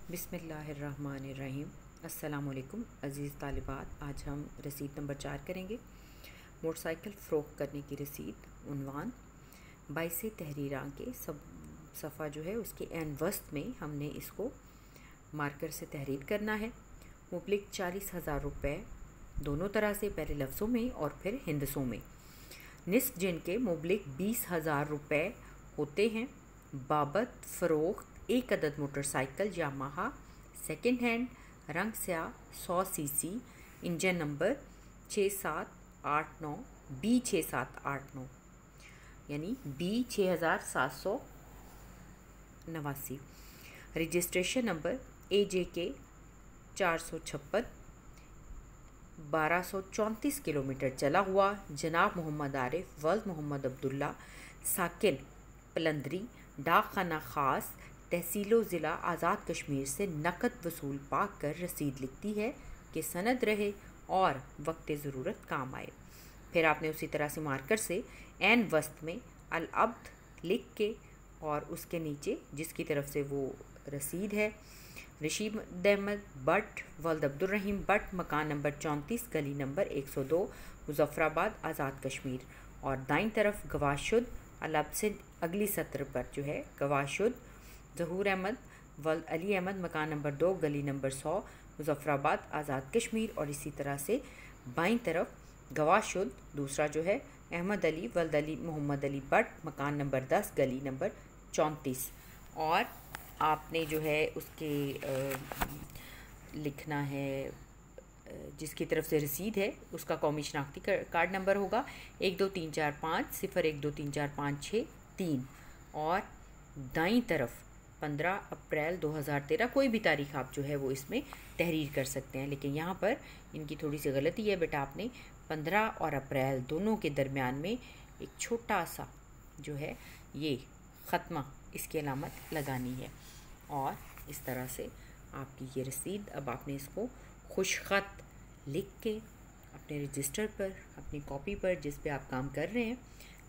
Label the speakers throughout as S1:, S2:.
S1: बिस्मिल्लाहिर्रहमानिर्रहीम। अस्सलामुअलैकुम अज़ीज़ तालिबात। आज हम रसीद नंबर 4 करेंगे। मोटरसाइकिल फ़रोख्त करने की रसीद। उन्वान 22 तहरीरा के सब सफ़ा जो है उसके एन वस्त में हमने इसको मार्कर से तहरीर करना है। मुबलिक 40,000 रुपये दोनों तरह से, पहले लफ्ज़ों में और फिर हिंदसों में। निस्फ जिनके मुबलिक 20,000 रुपये होते हैं। बाबत फ़रोख्त एक अदद मोटरसाइकिल यामाहा सेकेंड हैंड, रंग स्याह, 100 सीसी, इंजन नंबर 6789 B6789 यानी B6789। Registration number AJK 456 1234 kilometre चला हुआ। जनाब मोहम्मद आरिफ वल्द मोहम्मद अब्दुल्ला, साकिन पलंदरी, डाक खाना ख़ास, तहसीलो ज़िला आज़ाद कश्मीर से नकद वसूल पाक कर रसीद लिखती है कि सनद रहे और वक्त ज़रूरत काम आए। फिर आपने उसी तरह से मार्कर से एन वस्त में अल अब्द लिख के और उसके नीचे जिसकी तरफ से वो रसीद है, रशीद अहमद बट वल्द अब्दुर्रहीम बट, मकान नंबर 34, गली नंबर 102, मुज़फ़्फ़राबाद, आज़ाद कश्मीर। और दाईं तरफ गवाशुद अलब से अगली सत्र पर जो है गवाशुद ज़हूर अहमद वल्द अली अहमद, मकान नंबर 2, गली नंबर 100, मुज़फ़्फ़राबाद, आज़ाद कश्मीर। और इसी तरह से बाईं तरफ गवाशुद दूसरा जो है अहमद अली वल्द अली मोहम्मद अली बट, मकान नंबर 10, गली नंबर 34। और आपने जो है उसके लिखना है जिसकी तरफ से रसीद है उसका कौमी शनाख्ती कार्ड नंबर होगा 123450 01234563। और दाईं तरफ 15 अप्रैल 2013, कोई भी तारीख आप जो है वो इसमें तहरीर कर सकते हैं, लेकिन यहाँ पर इनकी थोड़ी सी गलती है बेटा। आपने 15 और अप्रैल दोनों के दरमियान में एक छोटा सा जो है ये ख़त्मा इसकी अलामत लगानी है। और इस तरह से आपकी ये रसीद, अब आपने इसको खुशख़त लिख के अपने रजिस्टर पर, अपनी कॉपी पर जिस पे आप काम कर रहे हैं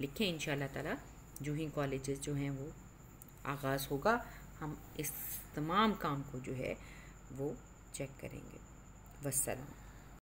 S1: लिखें। इंशाअल्लाह ताला जो ही कॉलेजेस जो हैं वो आगाज़ होगा, हम इस तमाम काम को जो है वो चेक करेंगे। वस्सलाम।